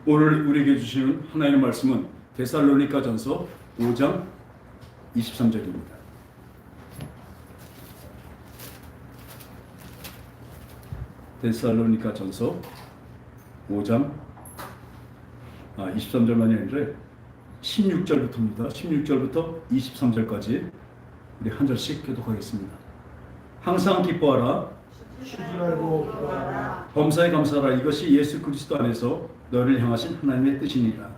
오늘 우리에게 주시는 하나님의 말씀은 데살로니가전서 5장 23절입니다. 데살로니가전서 5장 23절만이 아니라 16절부터입니다. 16절부터 23절까지 우리 한 절씩 교독하겠습니다. 항상 기뻐하라. 쉬지 말고 기도하라. 범사에 감사하라. 이것이 예수 그리스도 안에서 너를 향하신 하나님의 뜻이니라.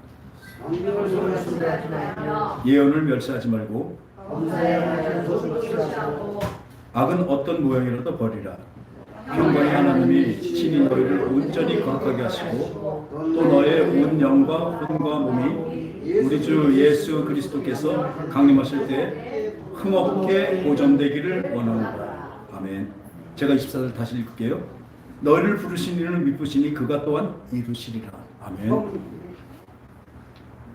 성경을 소멸하지 말며 예언을 멸시하지 말고 범사에 하여서 조치하고 악은 어떤 모양이라도 버리라. 평강의 하나님이 친히 너희를 온전히 거룩하게 하시고 또 너의 온 영과 혼과 몸이 우리 주 예수 그리스도께서 강림하실 때 흠없게 보존되기를 원하노라. 아멘. 제가 24절 다시 읽을게요. 너희를 부르신 이는 미쁘시니 그가 또한 이루시리라. 아멘.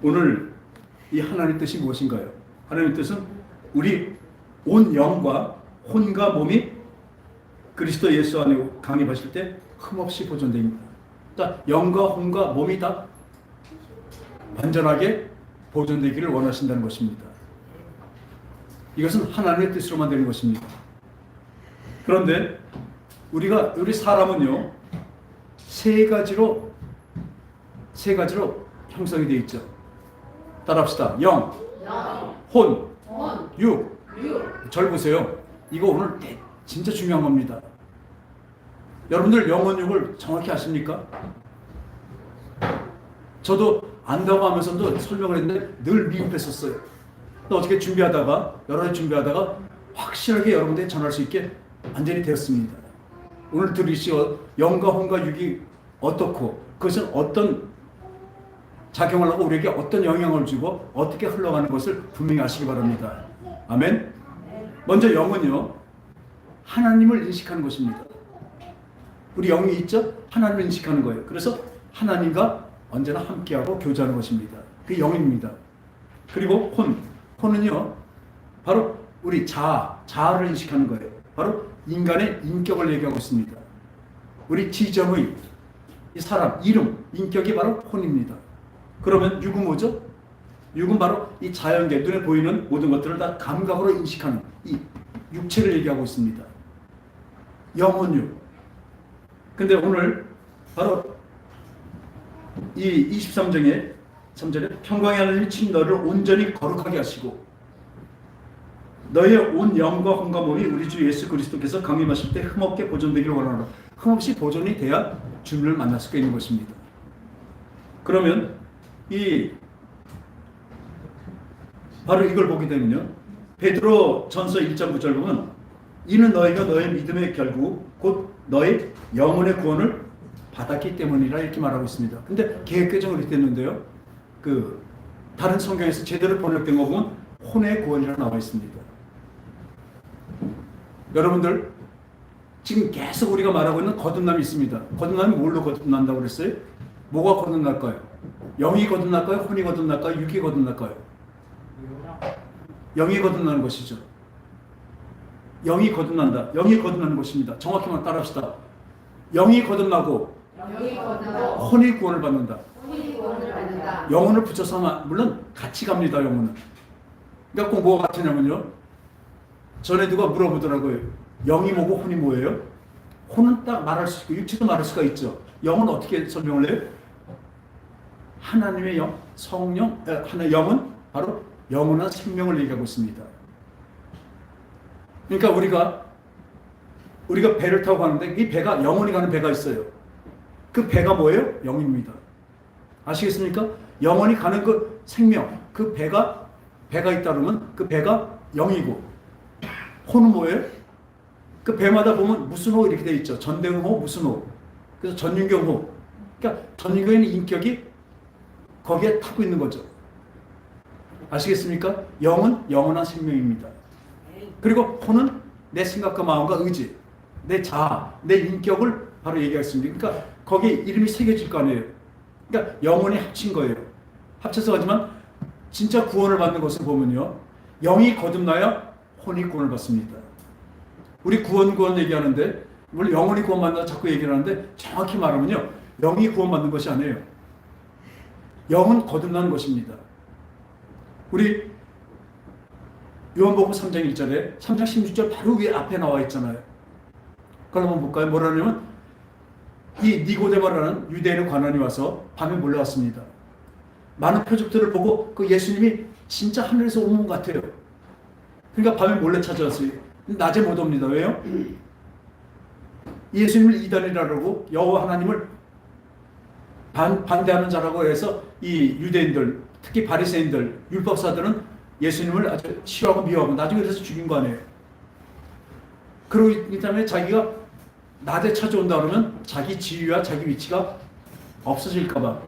오늘 이 하나님의 뜻이 무엇인가요? 하나님의 뜻은 우리 온 영과 혼과 몸이 그리스도 예수 안에 강림하실 때 흠없이 보존됩니다. 그러니까 영과 혼과 몸이 다 완전하게 보존되기를 원하신다는 것입니다. 이것은 하나님의 뜻으로만 되는 것입니다. 그런데 우리 사람은요 세 가지로 형성이 되어 있죠. 따라합시다. 영, 혼, 육. 절 보세요. 이거 오늘 진짜 중요한 겁니다. 여러분들 영혼 육을 정확히 아십니까? 저도 안다고 하면서도 설명을 했는데 늘 미흡했었어요. 또 어떻게 여러 가지 준비하다가 확실하게 여러분들에게 전할 수 있게 완전히 되었습니다. 오늘 들으시오 영과 혼과 육이 어떻고 그것은 어떤 작용을 하고 우리에게 어떤 영향을 주고 어떻게 흘러가는 것을 분명히 아시기 바랍니다. 아멘. 먼저 영은요 하나님을 인식하는 것입니다. 우리 영이 있죠? 하나님을 인식하는 거예요. 그래서 하나님과 언제나 함께하고 교제하는 것입니다. 그게 영입니다. 그리고 혼은요 바로 우리 자아를 인식하는 거예요. 바로 인간의 인격을 얘기하고 있습니다. 우리 지정의 이 사람, 이름, 인격이 바로 혼입니다. 그러면 육은 뭐죠? 육은 바로 이 자연계, 눈에 보이는 모든 것들을 다 감각으로 인식하는 이 육체를 얘기하고 있습니다. 영혼육. 근데 오늘 바로 이 23장의 3절에 평강의 하나님이 친히 너를 온전히 거룩하게 하시고 너의 온 영과 혼과 몸이 우리 주 예수 그리스도께서 강림하실 때 흠없게 보존되기를 원하노라. 흠없이 보존이 돼야 주님을 만날 수가 있는 것입니다. 그러면 바로 이걸 보게 되면요 베드로 전서 1장 9절 보면 이는 너희가 너의 믿음의 결국 곧 너의 영혼의 구원을 받았기 때문이라 이렇게 말하고 있습니다. 근데 개혁개정을 이렇게 했는데요 다른 성경에서 제대로 번역된 거 보면 혼의 구원이라 나와 있습니다. 여러분들 지금 계속 우리가 말하고 있는 거듭남이 있습니다. 거듭남이 뭘로 거듭난다고 그랬어요? 뭐가 거듭날까요? 영이 거듭날까요? 혼이 거듭날까요? 육이 거듭날까요? 영이 거듭나는 것이죠. 영이 거듭난다. 영이 거듭나는 것입니다. 정확히만 따라합시다. 영이 거듭나고 혼이 구원을 받는다. 영혼을 붙여서 하면 물론 같이 갑니다. 영혼은. 그러니까 꼭 뭐가 같으냐면요. 전에 누가 물어보더라고요. 영이 뭐고 혼이 뭐예요? 혼은 딱 말할 수 있고 육체도 말할 수가 있죠. 영은 어떻게 설명을 해요? 하나님의 영, 성령, 영은 바로 영원한 생명을 얘기하고 있습니다. 그러니까 우리가 배를 타고 가는데 이 배가 영원히 가는 배가 있어요. 그 배가 뭐예요? 영입니다. 아시겠습니까? 영원히 가는 그 생명, 그 배가 있다 그러면 그 배가 영이고 호는 뭐예요? 그 배마다 보면 무슨 호 이렇게 돼 있죠. 전대응호, 무슨 호. 그래서 전윤경호. 그러니까 전윤경에는 인격이 거기에 타고 있는 거죠. 아시겠습니까? 영은 영원한 생명입니다. 그리고 호는 내 생각과 마음과 의지, 내 자아, 내 인격을 바로 얘기하겠습니다. 그러니까 거기에 이름이 새겨질 거 아니에요. 그러니까 영혼이 합친 거예요. 합쳐서 하지만 진짜 구원을 받는 것을 보면요. 영이 거듭나야 혼이 구원을 받습니다. 우리 구원 얘기하는데 물론 영혼이 구원받는다 자꾸 얘기를 하는데 정확히 말하면요. 영이 구원받는 것이 아니에요. 영은 거듭나는 것입니다. 우리 요한복음 3장 1절에 3장 16절 바로 위에 앞에 나와 있잖아요. 그걸 한번 볼까요? 뭐라냐면 이 니고데모라는 유대인의 관원이 와서 밤에 몰려왔습니다. 많은 표적들을 보고 그 예수님이 진짜 하늘에서 온 것 같아요. 그러니까 밤에 몰래 찾아왔어요. 낮에 못 옵니다. 왜요? 예수님을 이단이라고 여호와 하나님을 반대하는 자라고 해서 이 유대인들, 특히 바리새인들, 율법사들은 예수님을 아주 싫어하고 미워하고 나중에 그래서 죽인 거 아니에요. 그러기 때문에 자기가 낮에 찾아온다 그러면 자기 지위와 자기 위치가 없어질까봐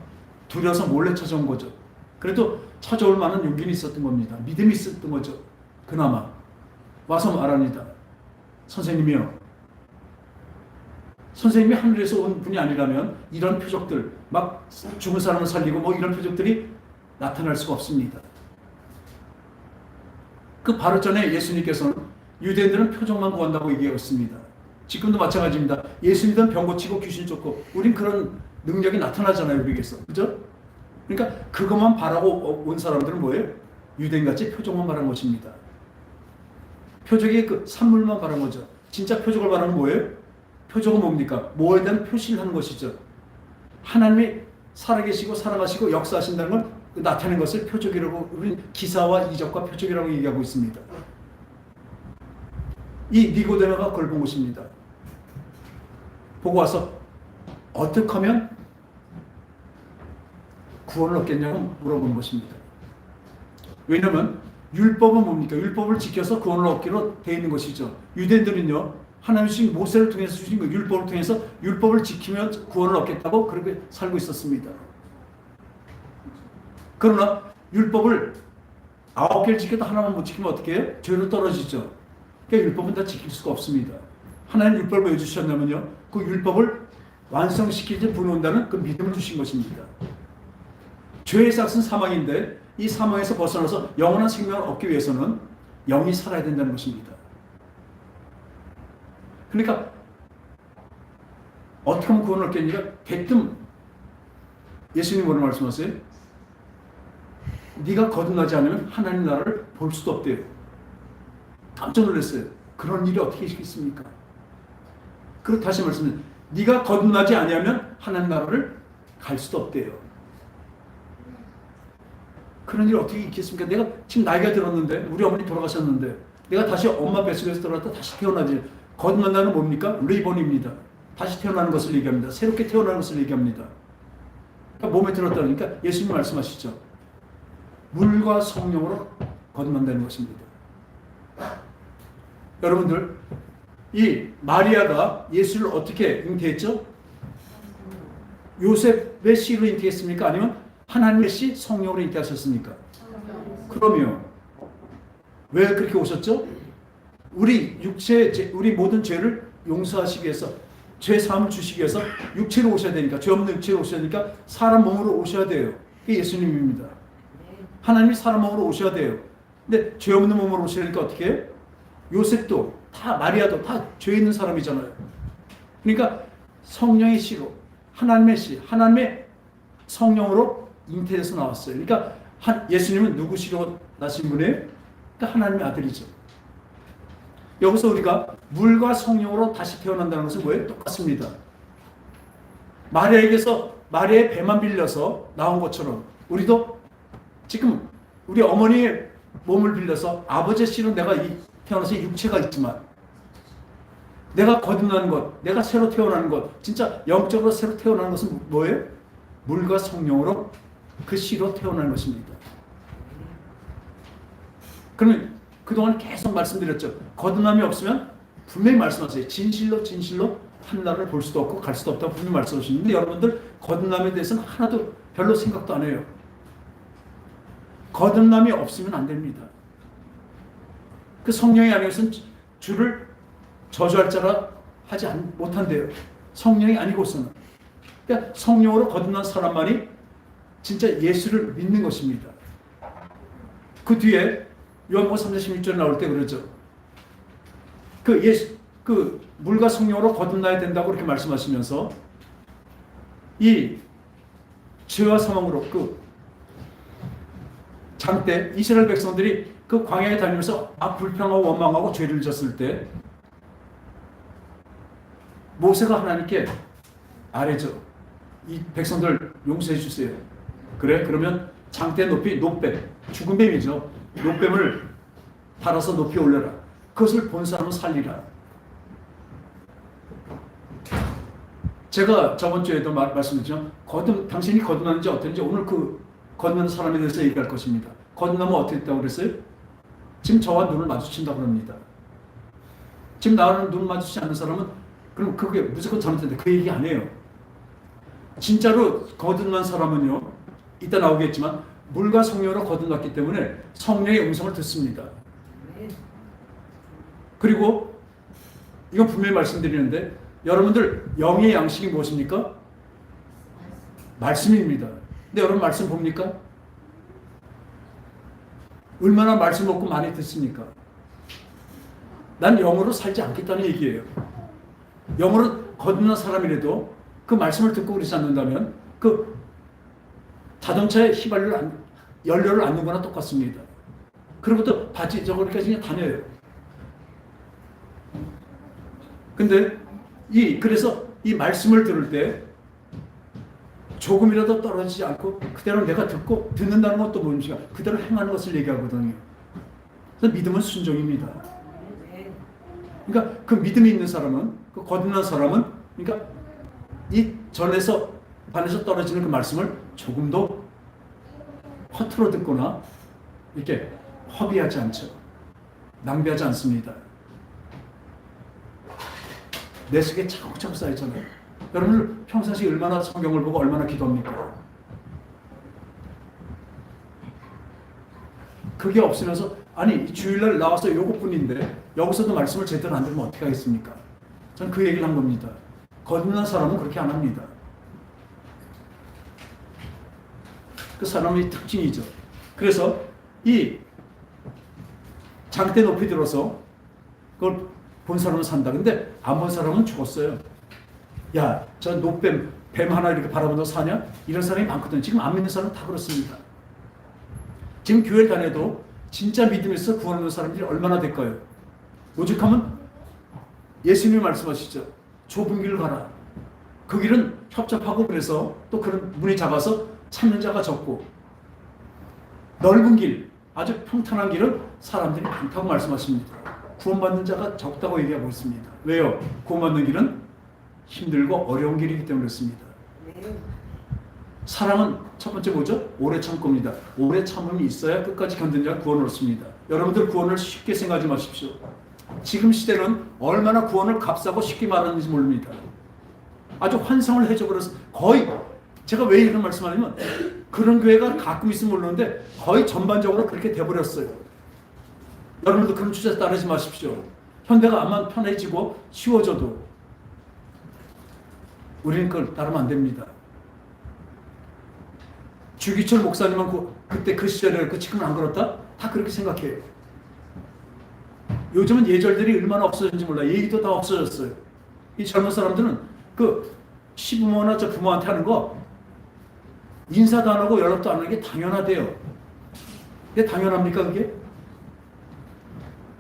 두려워서 몰래 찾아온 거죠. 그래도 찾아올 만한 용기는 있었던 겁니다. 믿음이 있었던 거죠. 그나마 와서 말합니다. 선생님이요, 선생님이 하늘에서 온 분이 아니라면 이런 표적들, 막 죽은 사람을 살리고 뭐 이런 표적들이 나타날 수가 없습니다. 그 바로 전에 예수님께서는 유대인들은 표적만 구한다고 얘기했습니다. 지금도 마찬가지입니다. 예수 믿으면 병 고치고 귀신 쫓고 우린 그런 능력이 나타나잖아요. 우리에게서. 그죠? 그러니까 그것만 바라고 온 사람들은 뭐예요? 유대인같이 표적만 바라는 것입니다. 표적이 그 산물만 바라는 거죠. 진짜 표적을 바라는 뭐예요? 표적은 뭡니까? 뭐에 대한 표시를 하는 것이죠. 하나님이 살아계시고 살아가시고 역사하신다는 걸 나타내는 것을 표적이라고, 우리는 기사와 이적과 표적이라고 얘기하고 있습니다. 이 니고데모가 그걸 본 것입니다. 보고 와서 어떻게 하면 구원을 얻겠냐고 물어보는 것입니다. 왜냐하면 율법은 뭡니까? 율법을 지켜서 구원을 얻기로 되어 있는 것이죠. 유대인들은요, 하나님 주신 모세를 통해서 주신 그 율법을 통해서 율법을 지키면 구원을 얻겠다고 그렇게 살고 있었습니다. 그러나 율법을 9개를 지켜도 하나만 못 지키면 어떻게 해요? 죄로 떨어지죠. 그러니까 율법은 다 지킬 수가 없습니다. 하나님 율법을 왜 주셨냐면요, 그 율법을 완성시키지 분온다는 그 믿음을 주신 것입니다. 죄의 삭은 사망인데 이 사망에서 벗어나서 영원한 생명을 얻기 위해서는 영이 살아야 된다는 것입니다. 그러니까 어떻게 하면 구원을 얻겠느냐? 대뜸 예수님이 뭐라고 말씀하세요? 네가 거듭나지 않으면 하나님 나라를 볼 수도 없대요. 깜짝 놀랐어요. 그런 일이 어떻게 있겠습니까? 그리고 다시 말씀드립니다. 네가 거듭나지 아니하면 하나님 나라를 갈 수도 없대요. 그런 일이 어떻게 있겠습니까? 내가 지금 나이가 들었는데, 우리 어머니 돌아가셨는데 내가 다시 엄마 뱃속에서 들어갔다 다시 태어나지. 거듭난다는 뭡니까? 리본입니다. 다시 태어나는 것을 얘기합니다. 새롭게 태어나는 것을 얘기합니다. 그러니까 몸에 들었다니까 예수님 말씀하시죠. 물과 성령으로 거듭난다는 것입니다. 여러분들, 이 마리아가 예수를 어떻게 잉태했죠? 요셉의 씨로 잉태했습니까? 아니면 하나님의 씨 성령으로 잉태하셨습니까? 그럼요. 왜 그렇게 오셨죠? 우리 우리 모든 죄를 용서하시기 위해서, 죄 사함을 주시기 위해서 육체로 오셔야 되니까, 죄 없는 육체로 오셔야 되니까 사람 몸으로 오셔야 돼요. 그게 예수님입니다. 하나님이 사람 몸으로 오셔야 돼요. 근데 죄 없는 몸으로 오시니까 어떻게 해요? 요셉도 다, 마리아도 다 죄 있는 사람이잖아요. 그러니까 성령의 씨로, 하나님의 씨, 하나님의 성령으로 잉태돼서 나왔어요. 그러니까 예수님은 누구 씨로 나신 분이에요? 그러니까 하나님의 아들이죠. 여기서 우리가 물과 성령으로 다시 태어난다는 것은 뭐예요? 똑같습니다. 마리아에게서, 마리아의 배만 빌려서 나온 것처럼 우리도 지금 우리 어머니의 몸을 빌려서 아버지의 씨로 내가 태어나서 육체가 있지만, 내가 거듭나는 것, 내가 새로 태어나는 것, 진짜 영적으로 새로 태어나는 것은 뭐예요? 물과 성령으로 그 씨로 태어나는 것입니다. 그러면 그동안 계속 말씀드렸죠. 거듭남이 없으면 분명히 말씀하세요. 진실로 진실로 하나님을 볼 수도 없고 갈 수도 없다고 분명히 말씀하시는데, 여러분들 거듭남에 대해서는 하나도 별로 생각도 안 해요. 거듭남이 없으면 안 됩니다. 그 성령이 아니고서는 주를 저주할 자라 하지 못한대요. 성령이 아니고서는. 그러니까 성령으로 거듭난 사람만이 진짜 예수를 믿는 것입니다. 그 뒤에 요한복음 3장 16절 나올 때 그러죠. 그 물과 성령으로 거듭나야 된다고 그렇게 말씀하시면서 이 죄와 사망으로, 그 장때 이스라엘 백성들이 그 광야에 다니면서 불평하고 원망하고 죄를 졌을 때 모세가 하나님께 아뢰죠. 이 백성들 용서해 주세요. 그래? 그러면 장대 높이 노뱀, 죽은 뱀이죠. 노뱀을 달아서 높이 올려라. 그것을 본 사람은 살리라. 제가 저번 주에도 말씀드렸죠. 당신이 거듭났는지 어땠는지 오늘 그 거듭난 사람에 대해서 얘기할 것입니다. 거듭나면 어떻게 됐다고 그랬어요? 지금 저와 눈을 마주친다고 합니다. 지금 나랑 눈 마주치지 않는 사람은 그럼 그게 무조건 잘못된다. 그 얘기 안 해요. 진짜로 거듭난 사람은요, 이따 나오겠지만 물과 성령으로 거듭났기 때문에 성령의 음성을 듣습니다. 그리고 이건 분명히 말씀드리는데 여러분들 영의 양식이 무엇입니까? 말씀입니다. 근데 여러분 말씀 봅니까? 얼마나 말씀 먹고 많이 듣습니까? 난 영으로 살지 않겠다는 얘기예요. 영으로 거듭난 사람이라도 그 말씀을 듣고 그러지 않는다면 그 자동차에 연료를 안 넣은 거나 똑같습니다. 그리고 또 바지 저거까지 그냥 다녀요. 근데 그래서 이 말씀을 들을 때 조금이라도 떨어지지 않고 그대로 내가 듣는다는 것도 뭡니까? 그대로 행하는 것을 얘기하거든요. 그래서 믿음은 순종입니다. 그러니까 그 믿음이 있는 사람은, 그 거듭난 사람은, 그러니까 이 반에서 떨어지는 그 말씀을 조금도 허투루 듣거나 이렇게 허비하지 않죠. 낭비하지 않습니다. 내 속에 차곡차곡 쌓였잖아요. 여러분들 평상시 얼마나 성경을 보고 얼마나 기도합니까? 그게 없으면서 아니 주일날 나와서 요것뿐인데 여기서도 말씀을 제대로 안 들으면 어떻게 하겠습니까? 저는 그 얘기를 한 겁니다. 거듭난 사람은 그렇게 안 합니다. 그 사람의 특징이죠. 그래서 이 장대 높이 들어서 그걸 본 사람은 산다. 근데 안 본 사람은 죽었어요. 야, 저 노뱀, 뱀 하나 이렇게 바라보다 사냐? 이런 사람이 많거든요. 지금 안 믿는 사람은 다 그렇습니다. 지금 교회를 다녀도 진짜 믿음에서 구원 얻는 사람들이 얼마나 될까요? 오죽하면 예수님이 말씀하시죠. 좁은 길을 가라. 그 길은 협잡하고 그래서 또 그런 문이 작아서 찾는 자가 적고 넓은 길, 아주 평탄한 길은 사람들이 많다고 말씀하십니다. 구원받는 자가 적다고 얘기하고 있습니다. 왜요? 구원받는 길은 힘들고 어려운 길이기 때문에 그렇습니다. 사랑은 첫 번째 뭐죠? 오래 참고입니다. 오래 참음이 있어야 끝까지 견딘 자가 구원을 얻습니다. 여러분들 구원을 쉽게 생각하지 마십시오. 지금 시대는 얼마나 구원을 값싸고 쉽게 말하는지 모릅니다. 아주 환상을 해줘버려서 거의 제가 왜 이런 말씀하냐면 그런 교회가 가끔 있으면 모르는데 거의 전반적으로 그렇게 돼버렸어요. 여러분도 그런 주제 따르지 마십시오. 현대가 암만 편해지고 쉬워져도 우리는 그걸 따르면 안 됩니다. 주기철 목사님은 그때 그 시절에 지금은 안 그렇다? 다 그렇게 생각해요. 요즘은 예절들이 얼마나 없어졌는지 몰라요. 예의도 다 없어졌어요. 이 젊은 사람들은 그 시부모나 저 부모한테 하는 거 인사도 안 하고 연락도 안 하는 게 당연하대요. 근데 당연합니까 그게?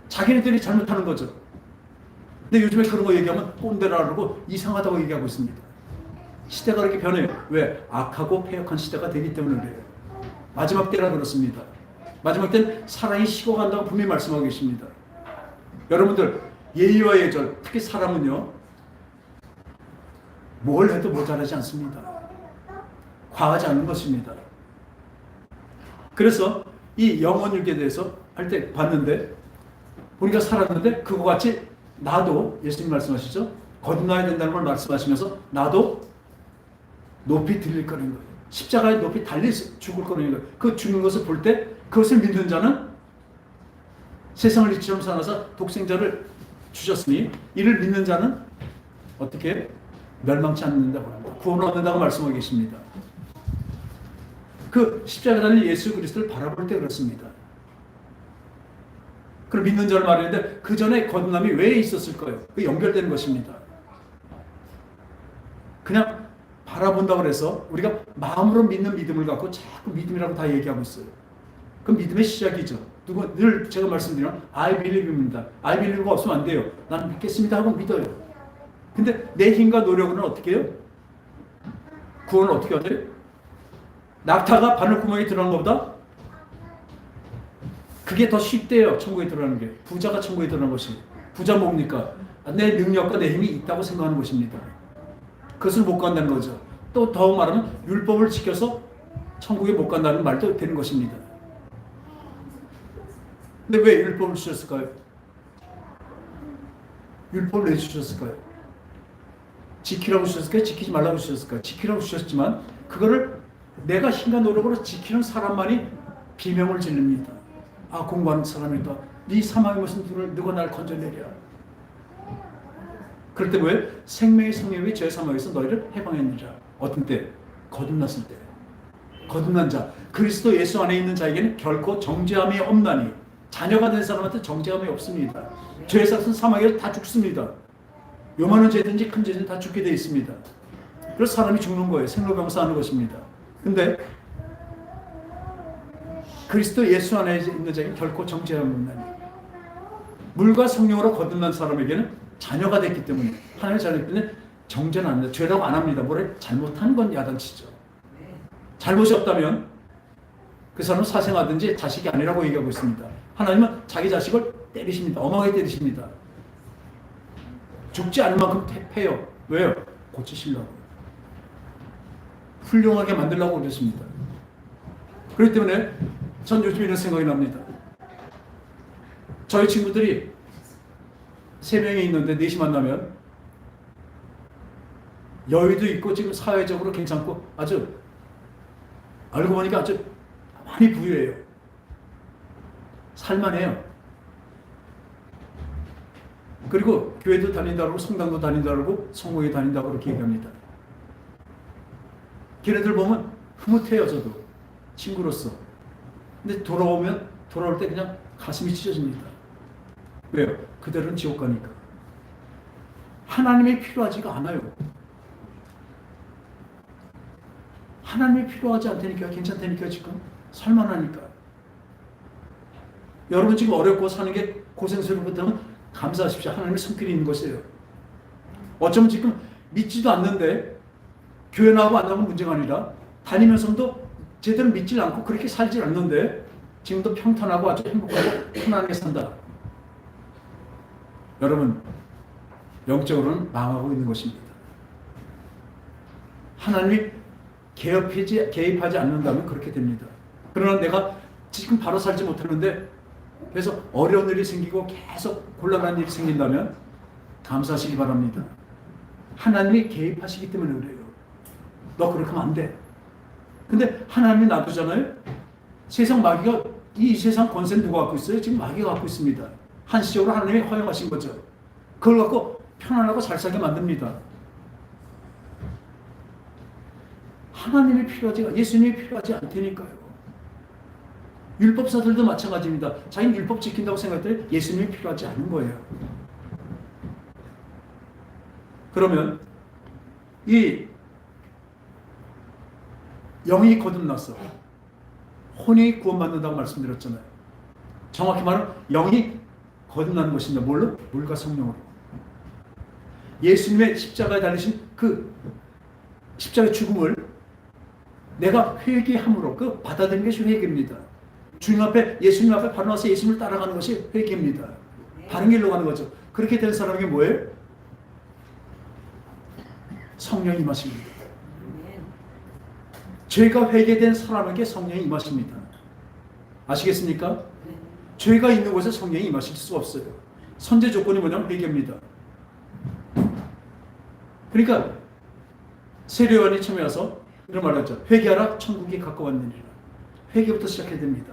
자기네들이 잘못하는 거죠. 근데 요즘에 그런 거 얘기하면 꼰대라 그러고 이상하다고 얘기하고 있습니다. 시대가 그렇게 변해요. 왜? 악하고 폐역한 시대가 되기 때문에 그래요. 마지막 때라 그렇습니다. 마지막 때는 사랑이 식어간다고 분명히 말씀하고 계십니다. 여러분들 예의와 예절, 특히 사랑은요 뭘 해도 모자라지 않습니다. 과하지 않는 것입니다. 그래서 이 영혼일에 대해서 할 때 봤는데 우리가 살았는데 그거 같이 나도 예수님 말씀하시죠. 거듭나야 된다는 걸 말씀하시면서 나도 높이 들릴 거라는 거예요. 십자가에 높이 달려서 죽을 거라는 거예요. 그 죽는 것을 볼 때 그것을 믿는 자는 세상을 이처럼 살아서 독생자를 주셨으니 이를 믿는 자는 어떻게 멸망치 않는다고 합니다. 구원을 얻는다고 말씀하고 계십니다. 그 십자가에 달린 예수 그리스도를 바라볼 때 그렇습니다. 그럼 믿는 자를 말했는데 그 전에 거듭남이 왜 있었을까요? 그 연결되는 것입니다. 그냥 바라본다고 해서 우리가 마음으로 믿는 믿음을 갖고 자꾸 믿음이라고 다 얘기하고 있어요. 그 믿음의 시작이죠. 늘 제가 말씀드리면 I believe입니다. I believe가 없으면 안 돼요. 나는 믿겠습니다 하고 믿어요. 근데 내 힘과 노력은 어떻게 해요? 구원을 어떻게 하죠? 낙타가 바늘구멍에 들어간 것보다 그게 더 쉽대요. 천국에 들어가는 게. 부자가 천국에 들어가는 것이. 부자 뭡니까? 내 능력과 내 힘이 있다고 생각하는 것입니다. 그것을 못 간다는 거죠. 또 더 말하면 율법을 지켜서 천국에 못 간다는 말도 되는 것입니다. 근데 왜 율법을 주셨을까요? 율법을 왜 주셨을까요? 지키라고 주셨을까요? 지키지 말라고 주셨을까요? 지키라고 주셨지만 그거를 내가 힘과 노력으로 지키는 사람만이 비명을 지릅니다. 아, 공부하는 사람이다. 네 사망의 것은 누가 날 건져내랴. 그럴 때 왜? 생명의 성령이 죄의 사망에서 너희를 해방했느니라. 어떤 때? 거듭났을 때. 거듭난 자. 그리스도 예수 안에 있는 자에게는 결코 정죄함이 없나니. 자녀가 된 사람한테 정죄함이 없습니다. 죄의 삭은 사망에 다 죽습니다. 요만한 죄든지 큰 죄든 다 죽게 되어 있습니다. 그래서 사람이 죽는 거예요. 생로병사하는 것입니다. 근데 그리스도 예수 안에 있는 자에게 결코 정죄함이 없나니. 물과 성령으로 거듭난 사람에게는 자녀가 됐기 때문에 하나님의 자녀이기 때문에 정죄는 안 합니다. 죄라고 안 합니다. 뭐래? 잘못한 건 야단치죠. 잘못이 없다면 그 사람은 사생하든지 자식이 아니라고 얘기하고 있습니다. 하나님은 자기 자식을 때리십니다. 엄하게 때리십니다. 죽지 않을 만큼 패요. 왜요? 고치시려고. 훌륭하게 만들려고 그러십니다. 그렇기 때문에 전 요즘 이런 생각이 납니다. 저희 친구들이 3명이 있는데 4시 만나면 여유도 있고 지금 사회적으로 괜찮고 아주 알고 보니까 아주 많이 부유해요. 살만해요. 그리고 교회도 다닌다고 성당도 다닌다고 성공에 다닌다고 그렇게 얘기합니다. 걔네들 보면 흐뭇해요. 저도 친구로서. 근데 돌아올 때 그냥 가슴이 찢어집니다. 왜요? 그들은 지옥 가니까. 하나님이 필요하지가 않아요. 하나님이 필요하지 않다니까. 괜찮다니까. 지금 살만하니까. 여러분 지금 어렵고 사는 게 고생스럽다면 감사하십시오. 하나님의 손길이 있는 것이에요. 어쩌면 지금 믿지도 않는데 교회 나오고 안 나오면 문제가 아니라 다니면서도 제대로 믿질 않고 그렇게 살질 않는데 지금도 평탄하고 아주 행복하고 편안하게 산다. 여러분 영적으로는 망하고 있는 것입니다. 하나님이 개입하지 않는다면 그렇게 됩니다. 그러나 내가 지금 바로 살지 못하는데 그래서 어려운 일이 생기고 계속 곤란한 일이 생긴다면 감사하시기 바랍니다. 하나님이 개입하시기 때문에 그래요. 너 그렇게 하면 안 돼. 근데 하나님이 놔두잖아요. 세상 마귀가 이 세상 권세는 누가 갖고 있어요? 지금 마귀가 갖고 있습니다. 한시적으로 하나님이 허용하신 거죠. 그걸 갖고 편안하고 잘 살게 만듭니다. 하나님이 필요하지, 예수님이 필요하지 않다니까요. 율법사들도 마찬가지입니다. 자기는 율법 지킨다고 생각할 때 예수님이 필요하지 않은 거예요. 그러면 이 영이 거듭났어. 혼이 구원받는다고 말씀드렸잖아요. 정확히 말하면 영이 거듭나는 것입니다. 뭘로? 물과 성령으로. 예수님의 십자가에 달리신 그 십자가의 죽음을 내가 회개함으로 그 받아들이는 것이 회개입니다. 주님 앞에 예수님 앞에 바로 나와서 예수님을 따라가는 것이 회개입니다. 바른 길로 가는 거죠. 그렇게 된 사람에게 뭐예요? 성령이 임하십니다. 죄가 회개된 사람에게 성령이 임하십니다. 아시겠습니까? 죄가 있는 곳에 성령이 임하실 수 없어요. 선제 조건이 뭐냐면 회개입니다. 그러니까 세례요한이 처음에 와서 이런 말을 하죠. 회개하라 천국이 가까웠느니라. 회개부터 시작해야 됩니다.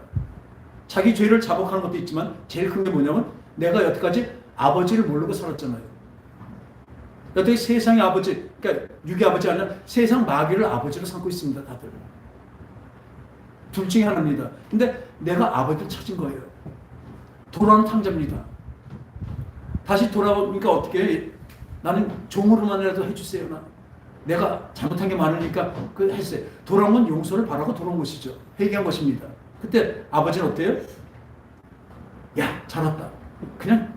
자기 죄를 자복하는 것도 있지만 제일 큰 게 뭐냐면 내가 여태까지 아버지를 모르고 살았잖아요. 여태까지 세상의 아버지, 그러니까 육의 아버지 아니라 세상 마귀를 아버지로 삼고 있습니다. 다들. 둘 중에 하나입니다. 근데 내가 아버지를 찾은 거예요. 돌아오는 탕자입니다. 다시 돌아오니까 어떻게 해? 나는 종으로만이라도 해주세요. 내가 잘못한 게 많으니까 그 해주세요. 돌아온 건 용서를 바라고 돌아온 것이죠. 회개한 것입니다. 그때 아버지는 어때요? 야, 잘 왔다. 그냥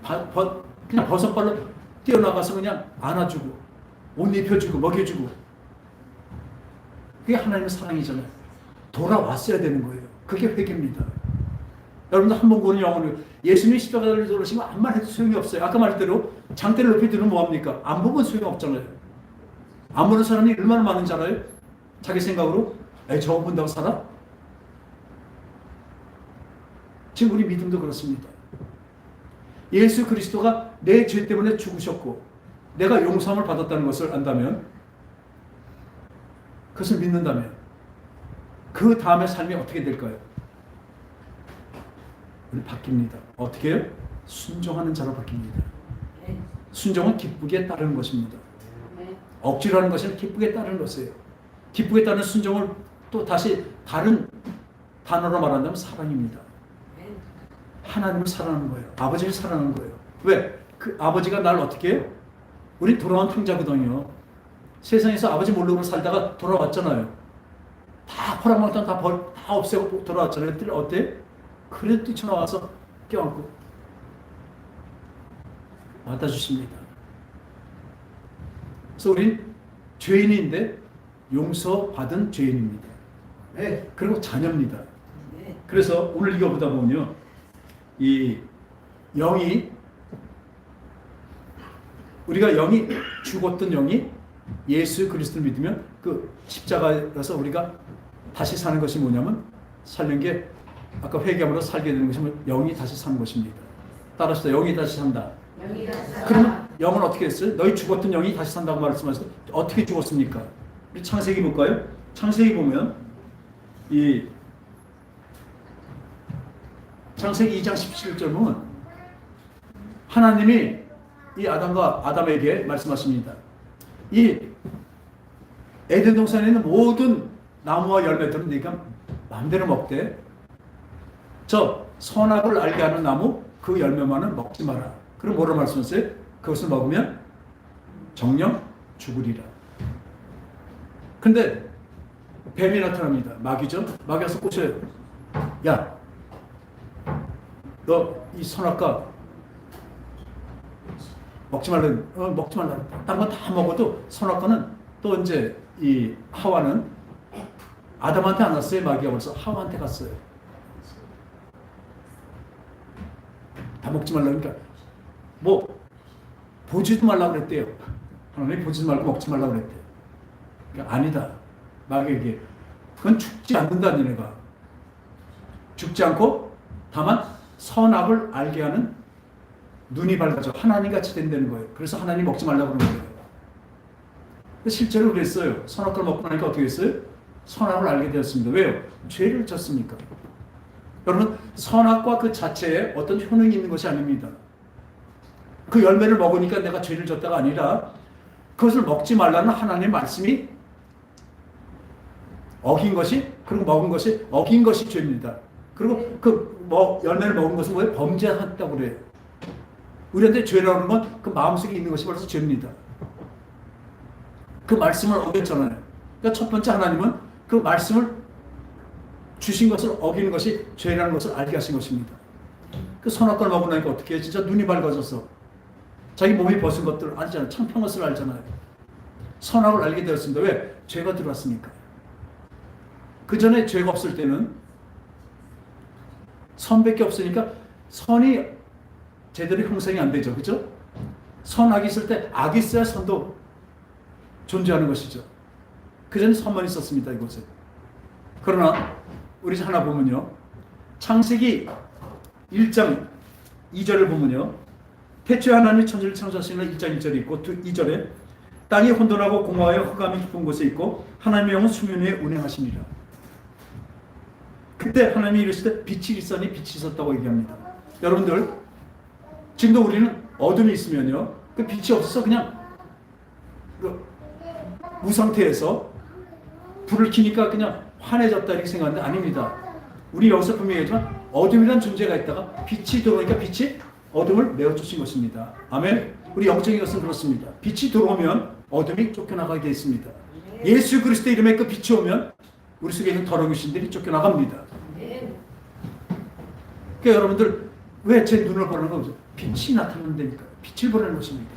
그냥 버선발로 뛰어나가서 그냥 안아주고 옷 입혀주고 먹여주고. 그게 하나님의 사랑이잖아요. 돌아왔어야 되는 거예요. 그게 회개입니다. 여러분들 한 번 구는 영혼을 예수님이 십자가를 돌으시면 아무 말 해도 소용이 없어요. 아까 말했대로 장대를 높이 들으면 뭐합니까? 안 보면 소용없잖아요. 안 보는 사람이 얼마나 많은지 알아요? 자기 생각으로 에이 저거 본다고 살아? 지금 우리 믿음도 그렇습니다. 예수 그리스도가 내 죄 때문에 죽으셨고 내가 용서함을 받았다는 것을 안다면, 그것을 믿는다면 그 다음의 삶이 어떻게 될까요? 우리 바뀝니다. 어떻게 해요? 순종하는 자로 바뀝니다. 순종은 기쁘게 따르는 것입니다. 억지로 하는 것은 기쁘게 따르는 것이에요. 기쁘게 따르는 순종을 또 다시 다른 단어로 말한다면 사랑입니다. 하나님을 사랑하는 거예요. 아버지를 사랑하는 거예요. 왜? 그 아버지가 날 어떻게 해요? 우리 돌아온 탕자거든요. 세상에서 아버지 모르고 살다가 돌아왔잖아요. 다 포랑망탕 다 없애고 돌아왔잖아요. 그때 어때? 그래도 뛰쳐나와서 껴안고 받아주십니다. 그래서 우린 죄인인데 용서받은 죄인입니다. 네. 그리고 자녀입니다. 그래서 오늘 이거 보다 보면요, 이 영이, 우리가 영이 죽었던 영이 예수 그리스도를 믿으면 그 십자가에서 우리가 다시 사는 것이 뭐냐면, 살는 게 아까 회개함으로 살게 되는 것이 영이 다시 사는 것입니다. 따라서 영이 다시 산다. 그러면 영은 어떻게 했어요? 너희 죽었던 영이 다시 산다고 말씀하셨어요. 어떻게 죽었습니까? 우리 창세기 볼까요? 창세기 보면 이 창세기 2장 17절 보면 하나님이 이 아담에게 말씀하십니다. 이 에덴 동산에 있는 모든 나무와 열매들은 네가 마음대로 먹되 저 선악을 알게 하는 나무 그 열매만은 먹지 마라. 그럼 뭐라고 말씀하셨어요? 그것을 먹으면 정령 죽으리라. 근데 뱀이 나타납니다. 마귀죠. 마귀 와서 꼬셔요. 야, 너 이 선악과 먹지 말라. 먹지 말라. 다른 건 다 먹어도 선악과는 또 이제 이 하와는 아담한테 안 왔어요. 마귀가 벌써 하와한테 갔어요. 다 먹지 말라. 그러니까 뭐 보지도 말라고 그랬대요. 하나님 보지도 말고 먹지 말라고 그랬대요. 그러니까 아니다. 마귀에게 그건 죽지 않는다. 너네가 죽지 않고 다만 선악을 알게 하는 눈이 밝아져 하나님같이 된다는 거예요. 그래서 하나님 먹지 말라고 그러는 거예요. 근데 실제로 그랬어요. 선악과를 먹고 나니까 어떻게 했어요? 선악을 알게 되었습니다. 왜요? 죄를 졌으니까. 여러분, 선악과 그 자체에 어떤 효능이 있는 것이 아닙니다. 그 열매를 먹으니까 내가 죄를 졌다가 아니라 그것을 먹지 말라는 하나님의 말씀이 어긴 것이, 그리고 먹은 것이 어긴 것이 죄입니다. 그리고 그 열매를 먹은 것은 뭐예요? 범죄했다고 그래요. 우리한테 죄라고 하는 건 그 마음속에 있는 것이 벌써 죄입니다. 그 말씀을 어겼잖아요. 그러니까 첫 번째 하나님은 그 말씀을 주신 것을 어기는 것이 죄라는 것을 알게 하신 것입니다. 그 선악과를 먹고 나니까 어떻게 해요? 진짜 눈이 밝아져서 자기 몸이 벗은 것들을 알잖아요. 창피한 것을 알잖아요. 선악을 알게 되었습니다. 왜? 죄가 들어왔으니까. 그 전에 죄가 없을 때는 선밖에 없으니까 선이 제대로 형성이 안 되죠. 그죠? 선악이 있을 때 악이 있어야 선도 존재하는 것이죠. 그 전에 선만 있었습니다. 이곳에. 그러나 우리 하나 보면요. 창세기 1장 2절을 보면요. 태초에 하나님이 천지를 창조하시는 1장 1절이 있고 2절에 땅이 혼돈하고 공허하여 흑암이 깊은 곳에 있고 하나님의 영은 수면 위에 운행하시니라. 그때 하나님이 이르실 때 빛이 있으니 빛이 있었다고 얘기합니다. 여러분들 지금도 우리는 어둠이 있으면요. 그 빛이 없어서 그냥 그 무상태에서 불을 켜니까 그냥 환해졌다 이렇게 생각하는데 아닙니다. 우리 여기서 분명히 했지만 어둠이라는 존재가 있다가 빛이 들어오니까 빛이 어둠을 메워 쫓은 것입니다. 아멘. 우리 영적인 것은 그렇습니다. 빛이 들어오면 어둠이 쫓겨나가게 되어 있습니다. 예수 그리스도 이름에 그 빛이 오면 우리 속에 있는 더러운 귀신들이 쫓겨나갑니다. 그러니까 여러분들 왜 제 눈을 보는 거죠? 빛이 나타나는 데니까. 빛을 보는 것입니다.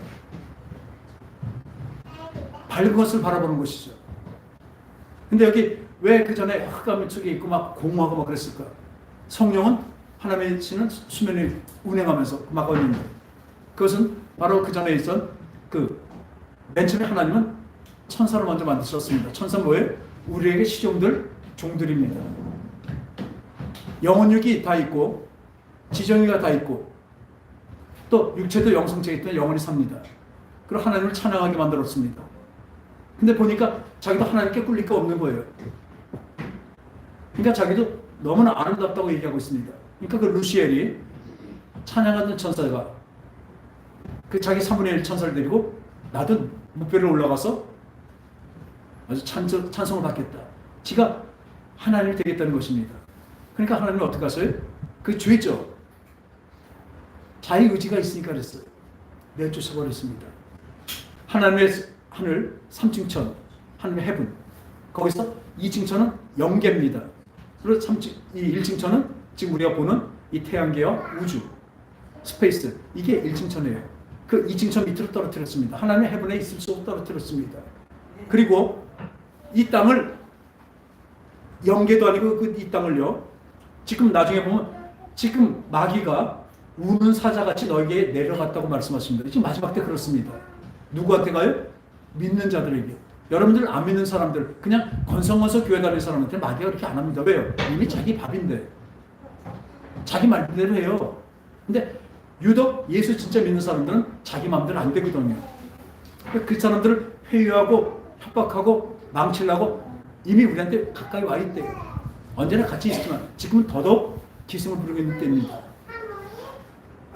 밝은 것을 바라보는 것이죠. 근데 여기 왜 그 전에 흑암 속에 있고 막 공허하고 막 그랬을까? 성령은 하나님의 신은 수면에 운행하면서 막 얻는데 그것은 바로 그 전에 있던 맨 처음에 하나님은 천사를 먼저 만드셨습니다. 천사는 뭐예요? 우리에게 시종들 종들입니다. 영혼육이 다 있고 지정이가 다 있고 또 육체도 영성체이기 때문에 영원히 삽니다. 그리고 하나님을 찬양하게 만들었습니다. 근데 보니까 자기도 하나님께 꿀릴 게 없는 거예요. 그러니까 자기도 너무나 아름답다고 얘기하고 있습니다. 그러니까 그 루시엘이 찬양하는 천사가 그 자기 3분의 1 천사를 데리고 나도 묵배를 올라가서 아주 찬송을 받겠다. 지가 하나님이 되겠다는 것입니다. 그러니까 하나님은 어떻게 하세요? 그 죄죠. 자기 의지가 있으니까 그랬어요. 내쫓아버렸습니다. 하나님의 하늘 3층천, 하나님의 헤븐. 거기서 2층천은 영계입니다. 그리고 1층천은 지금 우리가 보는 이 태양계와 우주, 스페이스. 이게 1층천이에요. 그 2층천 밑으로 떨어뜨렸습니다. 하나님의 헤븐에 있을 수 없도록 떨어뜨렸습니다. 그리고 이 땅을 영계도 아니고 이 땅을요. 지금 나중에 보면 지금 마귀가 우는 사자같이 너에게 내려갔다고 말씀하십니다. 지금 마지막 때 그렇습니다. 누구한테 가요? 믿는 자들에게. 여러분들 안 믿는 사람들, 그냥 건성건성 교회 다니는 사람한테 마귀가 그렇게 안 합니다. 왜요? 이미 자기 밥인데. 자기 말대로 해요. 근데 유독 예수 진짜 믿는 사람들은 자기 마음대로 안 되거든요. 그 사람들을 회유하고 협박하고 망치려고 이미 우리한테 가까이 와 있대요. 언제나 같이 있지만 지금은 더더욱 기승을 부르고 있는 때입니다.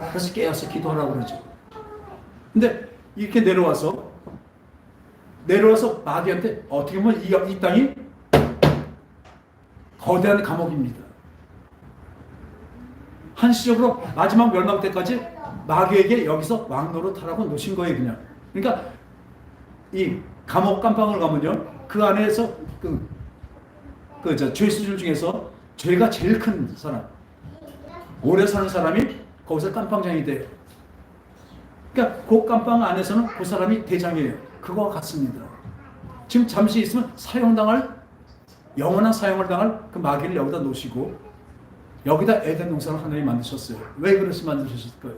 그래서 깨어서 기도하라고 그러죠. 근데 이렇게 내려와서 마귀한테 어떻게 보면 이 땅이 거대한 감옥입니다. 한시적으로 마지막 멸망 때까지 마귀에게 여기서 왕노릇하라고 놓으신 거예요, 그냥. 그러니까 이 감옥 깜방을 가면요, 그 안에서 죄 수준 중에서 죄가 제일 큰 사람, 오래 사는 사람이 거기서 깜빵장이 돼요. 그러니까 그 깜빵 안에서는 그 사람이 대장이에요. 그거와 같습니다. 지금 잠시 있으면 영원한 사형을 당할 그 마귀를 여기다 놓으시고 여기다 에덴 동산을 하나님이 만드셨어요. 왜 그렇게 만드셨을까요?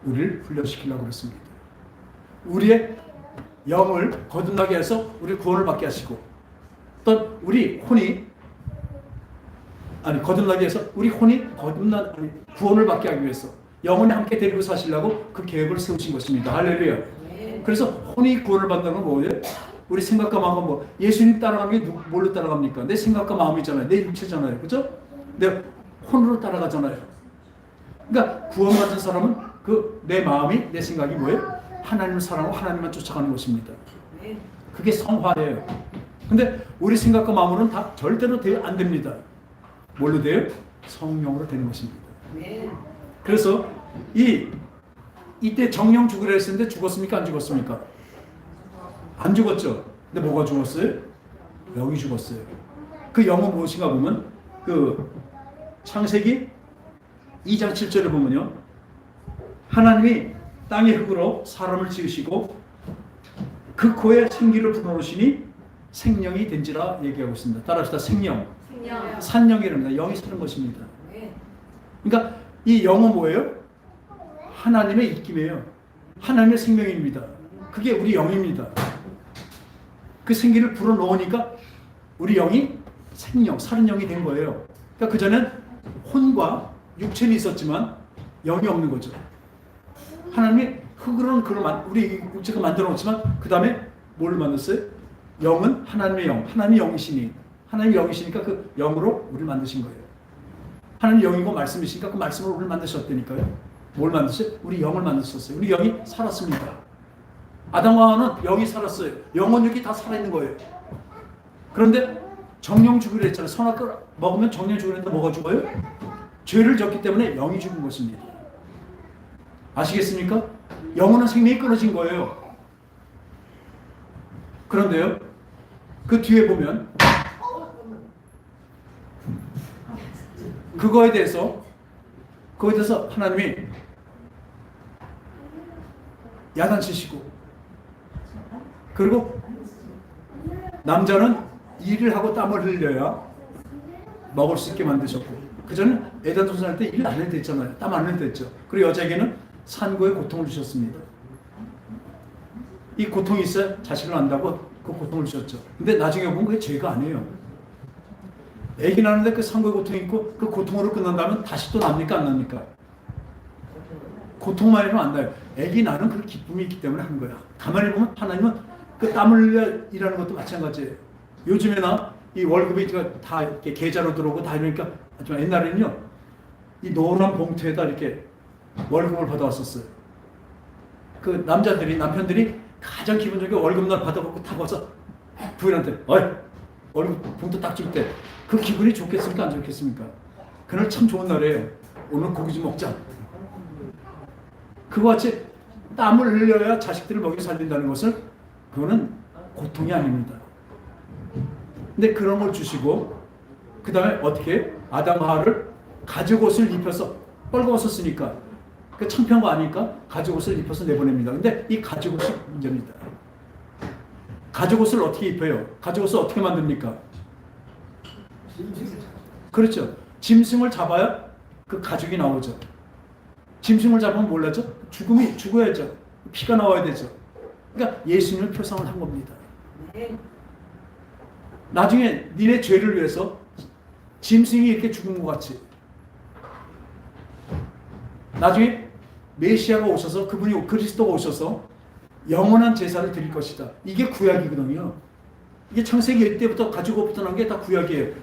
우리를 훈련시키려고 그랬습니다. 우리의 영을 거듭나게 해서 우리 구원을 받게 하시고 또 우리 혼이 거듭나게 해서 우리 혼이 구원을 받게 하기 위해서 영혼에 함께 데리고 사시려고 그 계획을 세우신 것입니다. 할렐루야. 그래서 혼이 구원을 받는 건 뭐예요? 우리 생각과 마음은 예수님 따라가는 게 뭘로 따라갑니까? 내 생각과 마음이잖아요. 내 육체잖아요. 그죠? 내 혼으로 따라가잖아요. 그러니까 구원받은 사람은 내 마음이, 내 생각이 뭐예요? 하나님을 사랑하고 하나님만 쫓아가는 것입니다. 그게 성화예요. 근데 우리 생각과 마음으로는 다 절대로 안 됩니다. 뭘로 돼요? 성령으로 되는 것입니다. 그래서 이때 정령 죽으려 했었는데 죽었습니까? 안 죽었습니까? 안 죽었죠. 근데 뭐가 죽었어요? 영이 죽었어요. 그 영은 무엇인가 보면 창세기 2장 7절을 보면요, 하나님이 땅의 흙으로 사람을 지으시고 그 코에 생기를 불어넣으시니 생명이 된지라 얘기하고 있습니다. 따라합시다. 생명. 산영이랍니다. 영이 사는 것입니다. 그러니까 이 영은 뭐예요? 하나님의 입김이에요. 하나님의 생명입니다. 그게 우리 영입니다. 그 생기를 불어넣으니까 우리 영이 생명, 사는 영이 된 거예요. 그러니까 그전엔 혼과 육체는 있었지만 영이 없는 거죠. 하나님이 흙으로는 우리 육체가 만들어 놓지만 그 다음에 뭘 만들었어요? 영은 하나님의 영, 하나님의 영이시니까 그 영으로 우리를 만드신 거예요. 하나님 영이고 말씀이시니까 그 말씀으로 우리를 만드셨다니까요. 뭘 만드셨어요? 우리 영을 만드셨어요. 우리 영이 살았습니다. 아담과 하와는 영이 살았어요. 영혼력이 다 살아있는 거예요. 그런데 정령 죽으려 했잖아요. 선악과를 먹으면 정령 죽으려 했는데 뭐가 죽어요? 죄를 졌기 때문에 영이 죽은 것입니다. 아시겠습니까? 영혼은 생명이 끊어진 거예요. 그런데요, 그 뒤에 보면 그거에 대해서 하나님이 야단치시고, 그리고 남자는 일을 하고 땀을 흘려야 먹을 수 있게 만드셨고, 그전에 에덴 동산할 때 일 안 해도 됐잖아요. 땀 안 해도 됐죠. 그리고 여자에게는 산고의 고통을 주셨습니다. 이 고통이 있어야 자식을 낳는다고 그 고통을 주셨죠. 근데 나중에 보면 그게 죄가 아니에요. 애기 낳는데 그 산고의 고통이 있고 그 고통으로 끝난다면 다시 또 납니까 안 납니까? 고통만이면 안 나요. 애기 낳는 그 기쁨이 있기 때문에 하는 거야. 가만히 보면 하나님은 그 땀을 흘려 일하는 것도 마찬가지예요. 요즘에나 이 월급이 다 이렇게 계좌로 들어오고 다 이러니까, 하지만 옛날에는요, 이 노란 봉투에다 이렇게 월급을 받아왔었어요. 그 남편들이 가장 기분 좋게 월급날 받아갖고 타고 와서 부인한테, 어이, 월급 봉투 딱 줄 때 그 기분이 좋겠습니까? 안 좋겠습니까? 그날 참 좋은 날이에요. 오늘 고기 좀 먹자. 그와 같이 땀을 흘려야 자식들을 먹여 살린다는 것을, 그거는 고통이 아닙니다. 근데 그런 걸 주시고, 그 다음에 어떻게 아담 하와를 가죽 옷을 입혀서, 뻘거웠었으니까 그 창피한 거 아니까 가죽 옷을 입혀서 내보냅니다. 근데 이 가죽 옷이 문제입니다. 가죽 옷을 어떻게 입혀요? 가죽 옷을 어떻게 만듭니까? 그렇죠. 짐승을 잡아야 그 가죽이 나오죠. 짐승을 잡으면 몰라죠? 죽어야죠. 피가 나와야 되죠. 그러니까 예수님을 표상을 한 겁니다. 나중에 니네 죄를 위해서 짐승이 이렇게 죽은 것 같이, 나중에 메시아가 오셔서, 그분이 그리스도가 오셔서 영원한 제사를 드릴 것이다. 이게 구약이거든요. 이게 창세기 1때부터 가지고 붙어난 게 다 구약이에요.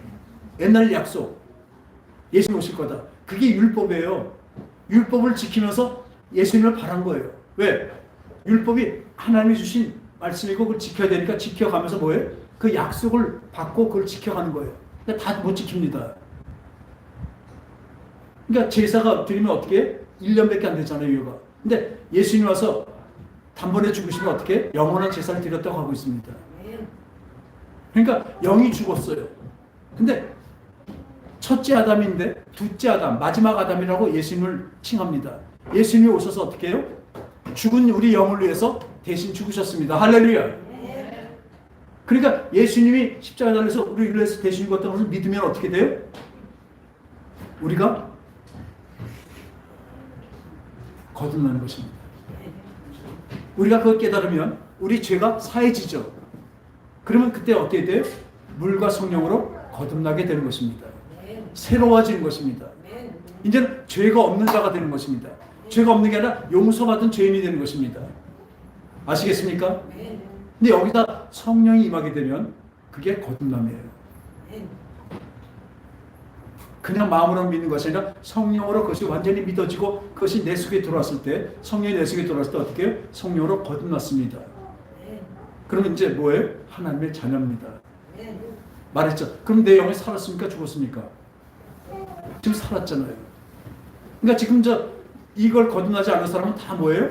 옛날 약속. 예수님 오실 거다. 그게 율법이에요. 율법을 지키면서 예수님을 바란 거예요. 왜? 율법이 하나님이 주신 말씀이고 그걸 지켜야 되니까 지켜가면서 뭐예요? 그 약속을 받고 그걸 지켜가는 거예요. 그러니까 다 못 지킵니다. 그러니까 제사가 드리면 어떻게 해? 1년밖에 안 되잖아요, 유효가. 근데 예수님 와서 단번에 죽으시면 어떻게 해? 영원한 제사를 드렸다고 하고 있습니다. 그러니까 영이 죽었어요. 근데 첫째 아담인데 둘째 아담, 마지막 아담이라고 예수님을 칭합니다. 예수님이 오셔서 어떻게 해요? 죽은 우리 영을 위해서 대신 죽으셨습니다. 할렐루야. 그러니까 예수님이 십자가 달려서 우리를 위해서 대신 죽었다는 것을 믿으면 어떻게 돼요? 우리가 거듭나는 것입니다. 우리가 그걸 깨달으면 우리 죄가 사해지죠. 그러면 그때 어떻게 돼요? 물과 성령으로 거듭나게 되는 것입니다. 새로워지는 것입니다. 이제는 죄가 없는 자가 되는 것입니다. 죄가 없는 게 아니라 용서받은 죄인이 되는 것입니다. 아시겠습니까? 근데 여기다 성령이 임하게 되면 그게 거듭남이에요. 그냥 마음으로 믿는 것이 아니라 성령으로 그것이 완전히 믿어지고 그것이 내 속에 들어왔을 때, 성령이 내 속에 들어왔을 때 어떻게 해요? 성령으로 거듭났습니다. 그러면 이제 뭐예요? 하나님의 자녀입니다. 말했죠. 그럼 내 영이 살았습니까? 죽었습니까? 지금 살았잖아요. 그러니까 지금 이걸 거듭나지 않은 사람은 다 뭐예요?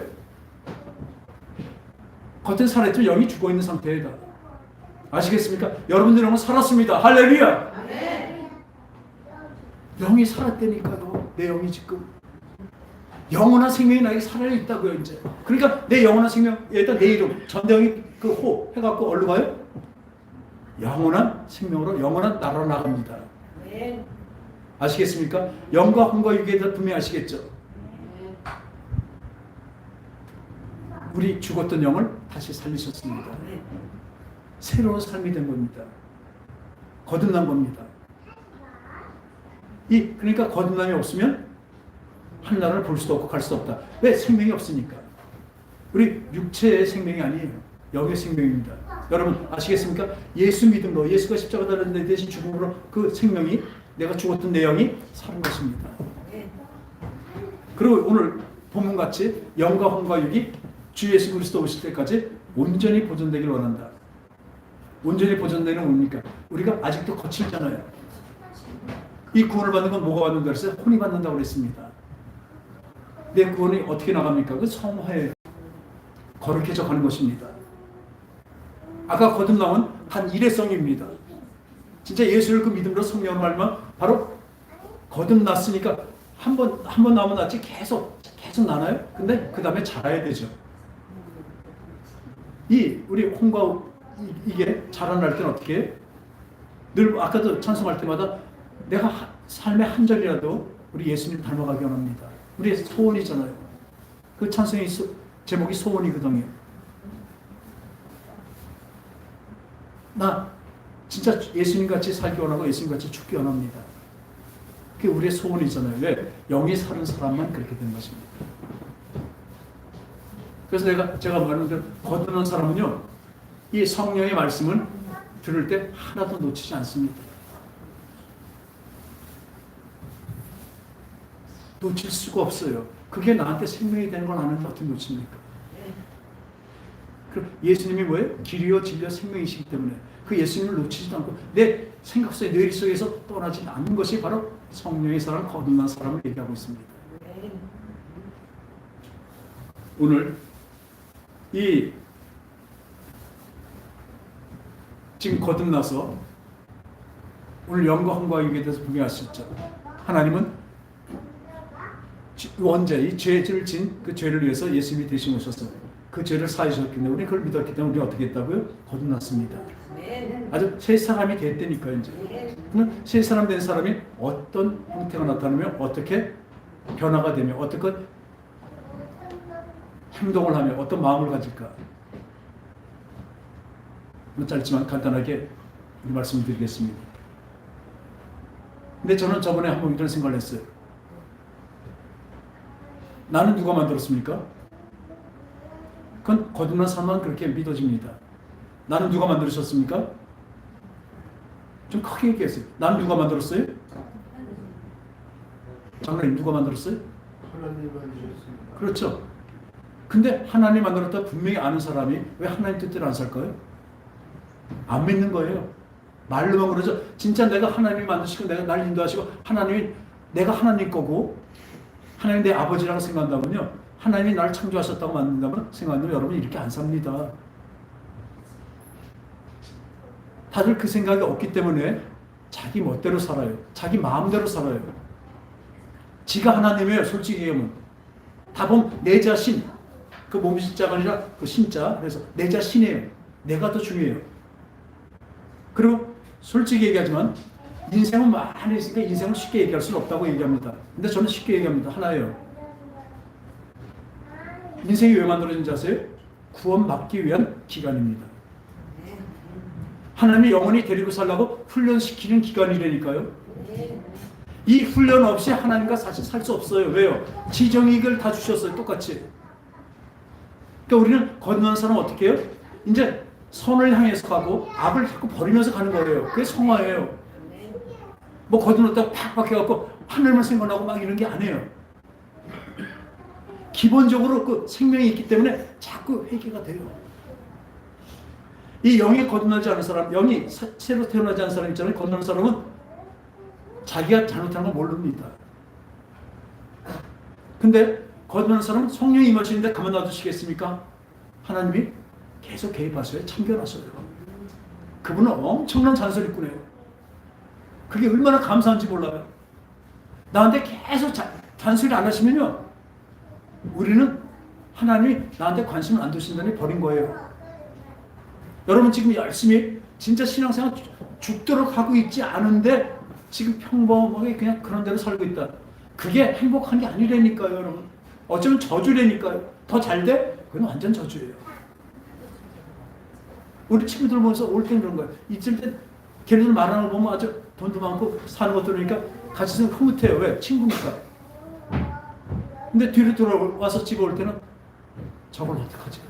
겉에 살았지만 영이 죽어있는 상태이다. 아시겠습니까? 여러분들 영은 살았습니다. 할렐루야! 영이 살았다니까요. 내 영이 지금 영원한 생명이 나에게 살아있다고요. 이제 그러니까 내 영원한 생명, 일단 내 이름 전대영이 그 호 해갖고 어디로 가요? 영원한 생명으로 영원한 나라로 나갑니다. 아시겠습니까? 영과 혼과 육에 대해서 분명히 아시겠죠? 우리 죽었던 영을 다시 살리셨습니다. 새로운 삶이 된 겁니다. 거듭난 겁니다. 그러니까 거듭남이 없으면 하나님을 볼 수도 없고 갈 수도 없다. 왜? 생명이 없으니까. 우리 육체의 생명이 아니에요. 영의 생명입니다. 여러분 아시겠습니까? 예수 믿음으로, 예수가 십자가 달린 내 대신 죽음으로 그 생명이, 내가 죽었던 내 영이 사는 것입니다. 그리고 오늘 본문같이 영과 혼과 육이 주 예수 그리스도 오실 때까지 온전히 보존되길 원한다. 온전히 보존되는 뭡니까? 우리가 아직도 거칠잖아요. 이 구원을 받는 건 뭐가 받는다고 그랬어요? 혼이 받는다고 그랬습니다. 내 구원이 어떻게 나갑니까? 그 성화에 거룩해져 가는 것입니다. 아까 거듭남은 한 일회성입니다. 진짜 예수를 그 믿음으로 성령을 알면 바로 거듭났으니까 한 번 나오면 낫지 계속 나나요? 근데 그 다음에 자라야 되죠. 우리 홍과 이게 자라날 때는 어떻게 해? 늘 아까도 찬송할 때마다 내가 삶의 한 절이라도 우리 예수님 닮아가기 원합니다. 우리의 소원이잖아요. 그 찬송의 제목이 소원이거든요. 나 진짜 예수님같이 살기 원하고 예수님같이 죽기 원합니다. 그게 우리의 소원이잖아요. 왜? 영이 사는 사람만 그렇게 되는 것입니다. 그래서 제가 말하는 대로 거듭난 사람은요, 이 성령의 말씀을 들을 때 하나도 놓치지 않습니다. 놓칠 수가 없어요. 그게 나한테 생명이 되는 걸 아는데 어떻게 놓칩니까? 예수님이 뭐예요? 길이요 진리요 생명이시기 때문에 그 예수님을 놓치지도 않고 내 생각 속에 뇌리 속에서 떠나지 않는 것이 바로 성령의 사람, 거듭난 사람을 얘기하고 있습니다. 오늘 지금 거듭나서 오늘 영과 흥과 육에 대해서 분명히 알 수 있죠. 하나님은 원죄, 이 죄를 진 그 죄를 위해서 예수님이 대신 오셔서 그 죄를 사하셨기 때문에 우리 그걸 믿었기 때문에 우리 어떻게 했다고요? 거듭났습니다. 아주 새 사람이 됐다니까요. 이제 그러면 새 사람 된 사람이 어떤 형태가 나타나며 어떻게 변화가 되며 어떻게 행동을 하며 어떤 마음을 가질까? 짧지만 간단하게 말씀드리겠습니다. 근데 저는 저번에 한번 이런 생각을 했어요. 나는 누가 만들었습니까? 그건 거듭난 사람만 그렇게 믿어집니다. 나는 누가 만들으셨습니까? 좀 크게 얘기했어요. 나는 누가 만들었어요? 장로님 누가 만들었어요? 하나님 만드셨습니다. 그렇죠. 근데 하나님 만들었다 분명히 아는 사람이 왜 하나님 뜻대로 안 살까요? 안 믿는 거예요. 말로만 그러죠. 진짜 내가 하나님이 만드시고 내가 날 인도하시고 하나님이 내가 하나님 거고 하나님 내 아버지라고 생각한다면요. 하나님이 나를 창조하셨다고 만든다면 생각한다면 여러분 이렇게 안 삽니다. 다들 그 생각이 없기 때문에 자기 멋대로 살아요. 자기 마음대로 살아요. 지가 하나님이에요. 솔직히 얘기하면. 다 보면 내 자신, 그 몸신자가 아니라 그 신자, 그래서 내 자신이에요. 내가 더 중요해요. 그리고 솔직히 얘기하지만 인생은 많이 있으니까 인생을 쉽게 얘기할 수는 없다고 얘기합니다. 근데 저는 쉽게 얘기합니다. 하나예요. 인생이 왜 만들어진지 아세요? 구원받기 위한 기간입니다. 하나님이 영원히 데리고 살라고 훈련시키는 기간이라니까요. 이 훈련 없이 하나님과 사실 살 수 없어요. 왜요? 지정익을 다 주셨어요. 똑같이. 그러니까 우리는 거듭난 사람은 어떻게 해요? 이제 선을 향해서 가고 악을 자꾸 버리면서 가는 거예요. 그게 성화예요. 뭐 거듭났다고 팍 박혀갖고 하늘만 생각나고 막 이런 게 아니에요. 기본적으로 그 생명이 있기 때문에 자꾸 회개가 돼요. 이 영이 거듭나지 않은 사람, 영이 새로 태어나지 않은 사람 있잖아요. 거듭난 사람은 자기가 잘못한 걸 모릅니다. 근데 거듭난 사람은 성령이 임하시는데 가만 놔두시겠습니까? 하나님이 계속 개입하셔요. 참견하셔요. 그분은 엄청난 잔소리꾼이에요. 그게 얼마나 감사한지 몰라요. 나한테 계속 잔소리 안 하시면요. 우리는 하나님이 나한테 관심을 안 두신다니 버린 거예요. 여러분 지금 열심히 진짜 신앙생활 죽도록 하고 있지 않은데 지금 평범하게 그냥 그런 대로 살고 있다. 그게 행복한 게 아니라니까요, 여러분. 어쩌면 저주라니까요. 더 잘 돼? 그건 완전 저주예요. 우리 친구들 보면서 올 땐 그런 거예요. 이쯤 때 걔네들 말하는 거 보면 아주 돈도 많고 사는 것도 그러니까 같이 있으면 흐뭇해요. 왜? 친구니까. 근데 뒤로 돌아와서 집에 올 때는 저걸 어떡하지?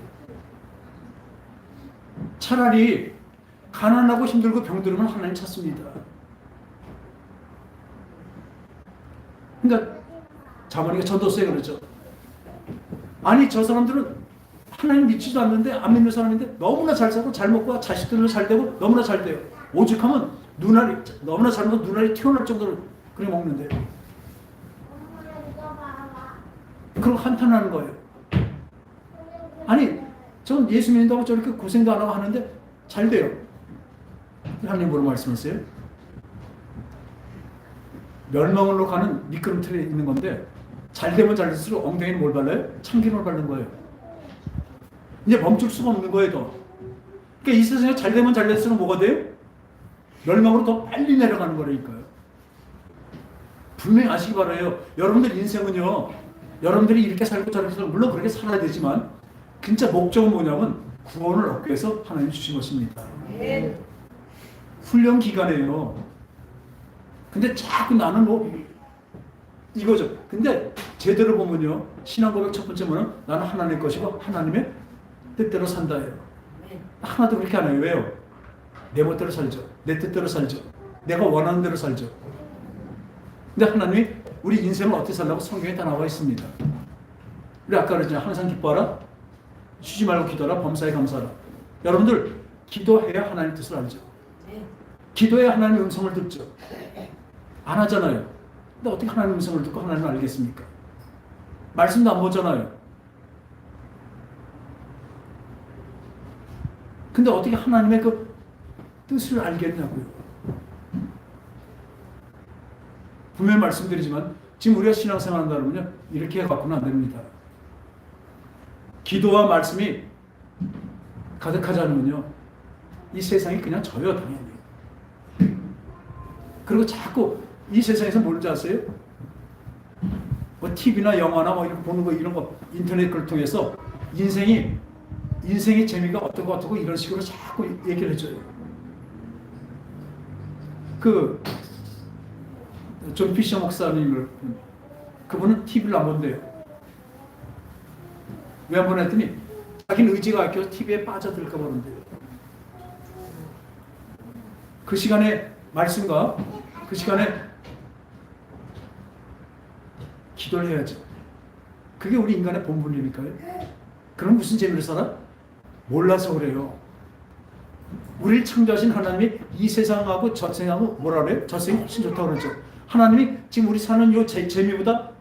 차라리 가난하고 힘들고 병들으면 하나님 찾습니다. 그러니까 자모니가 전도서에 그러죠. 아니 저 사람들은 하나님 믿지도 않는데 안 믿는 사람인데 너무나 잘 살고 잘 먹고 자식들도 잘 되고 너무나 잘 돼요. 오죽하면 눈알이 너무나 잘 먹고 눈알이 튀어나올 정도로 그렇게 먹는데요. 그리고 한탄하는 거예요. 아니 전 예수 믿는다고 저렇게 고생도 안 하고 하는데 잘 돼요. 하나님 뭐로 말씀하세요? 멸망으로 가는 미끄럼틀에 있는 건데 잘 되면 잘 될수록 엉덩이는 뭘 발라요? 참기름을 바르는 거예요. 이제 멈출 수가 없는 거예요. 더. 그러니까 이 세상에 잘 되면 잘 될수록 뭐가 돼요? 멸망으로 더 빨리 내려가는 거라니까요. 분명히 아시기 바라요. 여러분들 인생은요, 여러분들이 이렇게 살고 저렇게 살고 물론 그렇게 살아야 되지만 진짜 목적은 뭐냐면 구원을 얻기 위해서 하나님이 주신 것입니다. 훈련 기간이에요. 근데 자꾸 나는 뭐 이거죠. 근데 제대로 보면요, 신앙 고백 첫 번째 뭐는 나는 하나님의 것이고 하나님의 뜻대로 산다예요. 하나도 그렇게 안 해요. 왜요? 내 멋대로 살죠. 내 뜻대로 살죠. 내가 원하는 대로 살죠. 근데 하나님이 우리 인생을 어떻게 살라고 성경에 다 나와 있습니다. 우리 아까 그랬잖아요. 항상 기뻐하라. 쉬지 말고 기도하라. 범사에 감사하라. 여러분들 기도해야 하나님 뜻을 알죠. 기도해야 하나님의 음성을 듣죠. 안 하잖아요. 근데 어떻게 하나님의 음성을 듣고 하나님을 알겠습니까? 말씀도 안 보잖아요. 근데 어떻게 하나님의 그 뜻을 알겠냐고요. 분명히 말씀드리지만 지금 우리가 신앙생활 한다 그러면요, 이렇게 해갖고는 안 됩니다. 기도와 말씀이 가득하지 않으면요, 이 세상이 그냥 져요, 당연히. 그리고 자꾸 이 세상에서 뭔지 아세요? 뭐 TV나 영화나 뭐 이런 보는 거 이런 거 인터넷 걸 통해서 인생의 재미가 어떻고 이런 식으로 자꾸 얘기를 해줘요. 존 피셔 목사님을 그분은 TV를 안 본대요. 왜 안 보나 했더니 자기는 의지가 아껴서 TV에 빠져들까 보는데요. 그 시간에 말씀과 그 시간에 기도를 해야죠. 그게 우리 인간의 본분이니까요. 그럼 무슨 재미를 살아? 몰라서 그래요. 우리를 창조하신 하나님이 이 세상하고 저 세상하고 뭐라 그래요? 저 세상이 훨씬 좋다고 그러죠. 하나님이 지금 우리 사는 이 재미보다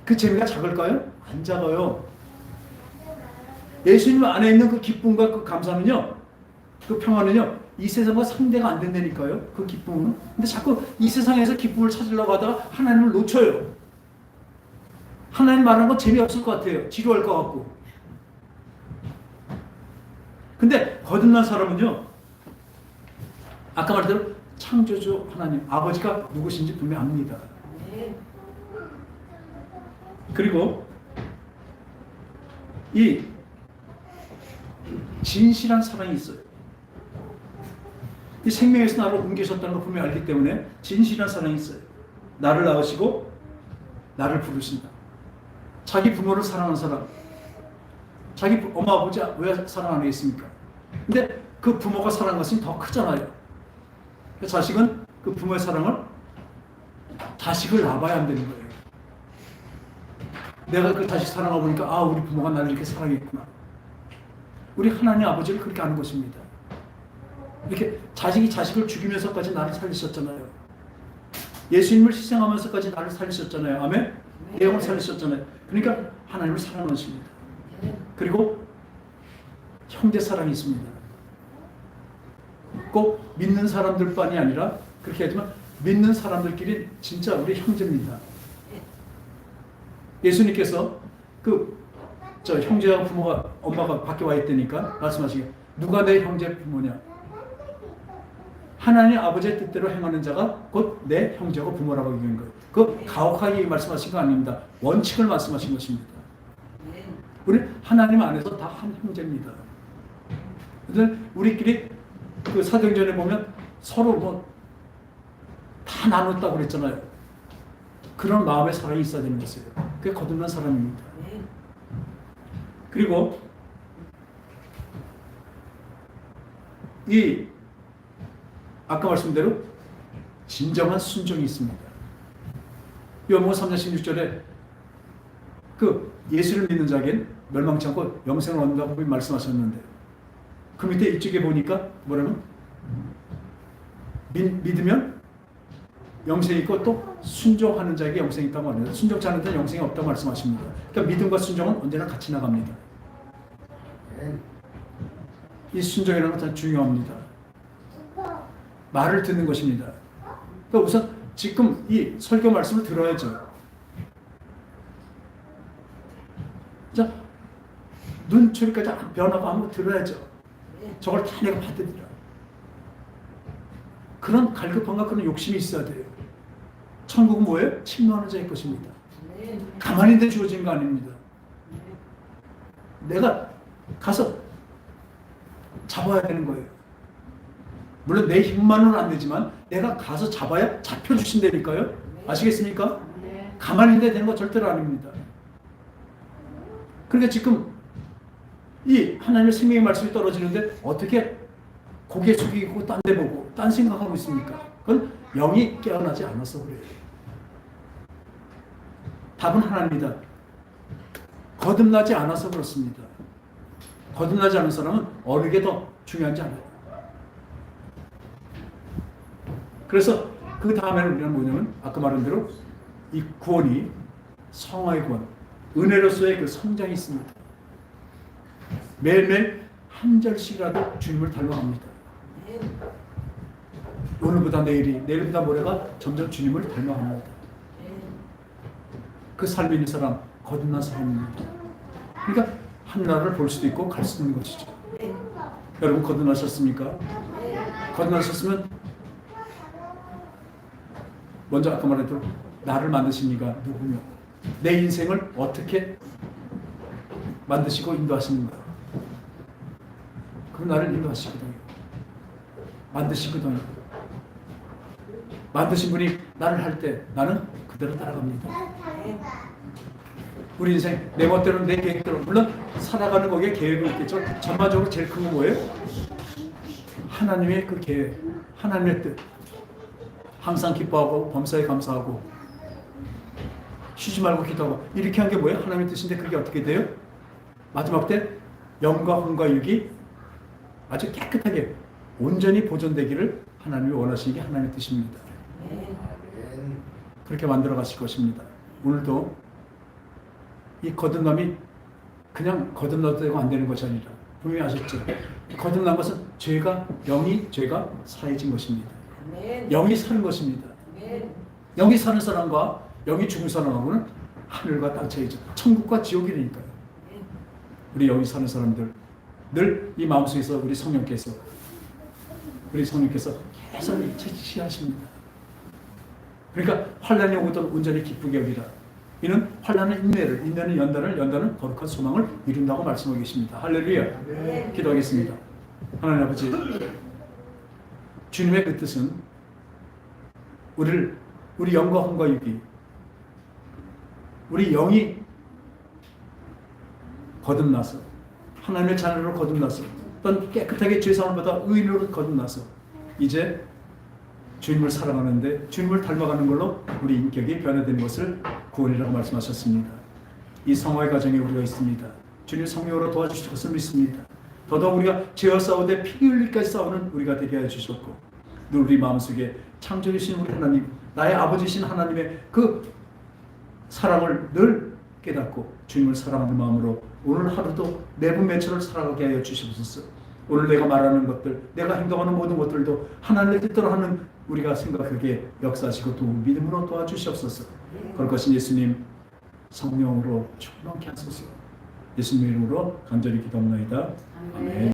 그 재미가 작을까요? 안 작아요. 예수님 안에 있는 그 기쁨과 그 감사는요, 그 평화는요, 이 세상과 상대가 안 된다니까요. 그 기쁨은. 근데 자꾸 이 세상에서 기쁨을 찾으려고 하다가 하나님을 놓쳐요. 하나님 말하는 건 재미없을 것 같아요. 지루할 것 같고. 근데 거듭난 사람은요, 아까 말대로 창조주 하나님, 아버지가 누구신지 분명히 압니다. 그리고 이 진실한 사랑이 있어요. 이 생명에서 나를 옮기셨다는 걸 분명히 알기 때문에 진실한 사랑이 있어요. 나를 낳으시고 나를 부르신다. 자기 부모를 사랑하는 사람, 자기 엄마 아버지 왜 사랑 안 하겠습니까? 근데 그 부모가 사랑하는 것은 더 크잖아요. 자식은 그 부모의 사랑을 자식을 낳아야 안 되는 거예요. 내가 그 자식 사랑하고 보니까 아, 우리 부모가 나를 이렇게 사랑했구나. 우리 하나님 아버지를 그렇게 아는 것입니다. 이렇게 자식이 자식을 죽이면서까지 나를 살리셨잖아요. 예수님을 희생하면서까지 나를 살리셨잖아요. 아멘? 내 영을 살리셨잖아요. 그러니까 하나님을 사랑하십니다. 그리고 형제 사랑이 있습니다. 꼭 믿는 사람들뿐이 아니라 그렇게 하지만 믿는 사람들끼리 진짜 우리 형제입니다. 예수님께서 저 형제와 부모가 엄마가 밖에 와 있다니까 말씀하시게 누가 내 형제 부모냐? 하나님 아버지의 뜻대로 행하는 자가 곧 내 형제고 부모라고 얘기한 거예요. 그 가혹하게 말씀하신 거 아닙니다. 원칙을 말씀하신 것입니다. 우리 하나님 안에서 다 한 형제입니다. 그래서 우리끼리 그 사도행전에 보면 서로 뭐 다 나눴다고 그랬잖아요. 그런 마음의 사랑이 있어야 되는 것이에요. 그게 거듭난 사람입니다. 그리고 이 아까 말씀대로 진정한 순종이 있습니다. 요한복음 3장 16절에 그 예수를 믿는 자에겐 멸망치 않고 영생을 얻는다고 말씀하셨는데 그 밑에 이쪽에 보니까 뭐라면 믿으면 영생이 있고 또 순종하는 자에게 영생이 있다고 합니다. 순종치 않는 자는 영생이 없다고 말씀하십니다. 그러니까 믿음과 순종은 언제나 같이 나갑니다. 이 순종이라는 것은 중요합니다. 말을 듣는 것입니다. 그러니까 우선 지금 이 설교 말씀을 들어야죠. 자, 눈초리까지 변화가 한번 들어야죠. 저걸 다 내가 받으리라. 그런 갈급함과 그런 욕심이 있어야 돼요. 천국은 뭐예요? 침노하는 자의 것입니다. 가만히 있는데 주어진 거 아닙니다. 내가 가서 잡아야 되는 거예요. 물론 내 힘만은 안 되지만 내가 가서 잡아야 잡혀주신다니까요. 아시겠습니까? 가만히 있는데 되는 거 절대로 아닙니다. 그러니까 지금 이 하나님의 생명의 말씀이 떨어지는데 어떻게 고개 숙이고 딴 데 보고 딴 생각하고 있습니까? 그건 영이 깨어나지 않아서 그래요. 답은 하나입니다. 거듭나지 않아서 그렇습니다. 거듭나지 않은 사람은 어느 게 더 중요한지 알아요. 그래서 그 다음에는 우리는 뭐냐면 아까 말한 대로 이 구원이 성화의 구원, 은혜로서의 그 성장이 있습니다. 매일매일 한 절씩이라도 주님을 닮아갑니다. 오늘보다 내일이, 내일보다 모레가 점점 주님을 닮아갑니다. 그 삶이 있는 사람, 거듭난 사람입니다. 그러니까 하늘나라를 볼 수도 있고 갈 수도 있는 것이죠. 여러분 거듭나셨습니까? 거듭나셨으면 먼저 아까 말했던 나를 만드신 이가 누구며 내 인생을 어떻게 만드시고 인도하시는가. 그 나를 인도하시거든요. 만드시거든요. 만드신 분이 나를 할 때 나는 그대로 따라갑니다. 우리 인생 내 멋대로 내 계획대로 물론 살아가는 거기에 계획이 있겠죠. 전반적으로 제일 큰 건 뭐예요? 하나님의 그 계획, 하나님의 뜻. 항상 기뻐하고 범사에 감사하고 쉬지 말고 기도하고 이렇게 한 게 뭐예요? 하나님의 뜻인데 그게 어떻게 돼요? 마지막 때 영과 혼과 육이 아주 깨끗하게 온전히 보존되기를 하나님이 원하시는 게 하나님의 뜻입니다. 그렇게 만들어 가실 것입니다. 오늘도 이 거듭남이 그냥 거듭나도 되고 안 되는 것이 아니라 분명히 아셨죠? 거듭난 것은 영이 죄가 사해진 것입니다. 영이 사는 것입니다. 영이 사는 사람과 영이 죽은 사람하고는 하늘과 땅 차이죠. 천국과 지옥이니까요. 우리 영이 사는 사람들 늘 이 마음속에서 우리 성령께서 계속 채취하십니다. 그러니까 환난이 오고도 온전히 기쁘게 여기라. 이는 환난은 인내는 연단은 거룩한 소망을 이룬다고 말씀하고 계십니다. 할렐루야. 기도하겠습니다. 하나님 아버지, 주님의 그 뜻은 우리 영과 혼과 육이 우리 영이 거듭나서 하나님의 자녀로 거듭나서 어떤 깨끗하게 죄사함보다 의인으로 거듭나서 이제 주님을 사랑하는데 주님을 닮아가는 걸로 우리 인격이 변화되는 것을 구원이라고 말씀하셨습니다. 이 성화의 과정에 우리가 있습니다. 주님 성령으로 도와주실 것을 믿습니다. 더더욱 우리가 죄와 싸우되 피 흘리기까지 싸우는 우리가 되게 해주셨고 늘 우리 마음속에 창조주신 우리 하나님, 나의 아버지신 하나님의 그 사랑을 늘 깨닫고 주님을 사랑하는 마음으로 오늘 하루도 매분 매초를 살아가게 하여 주시옵소서. 오늘 내가 말하는 것들, 내가 행동하는 모든 것들도 하나님의 뜻대로 하는 우리가 생각하기에 역사하시고 또 믿음으로 도와주시옵소서. 그럴 것인 예수님 성령으로 충만케 하소서. 예수님 이름으로 간절히 기도합니다. 아멘.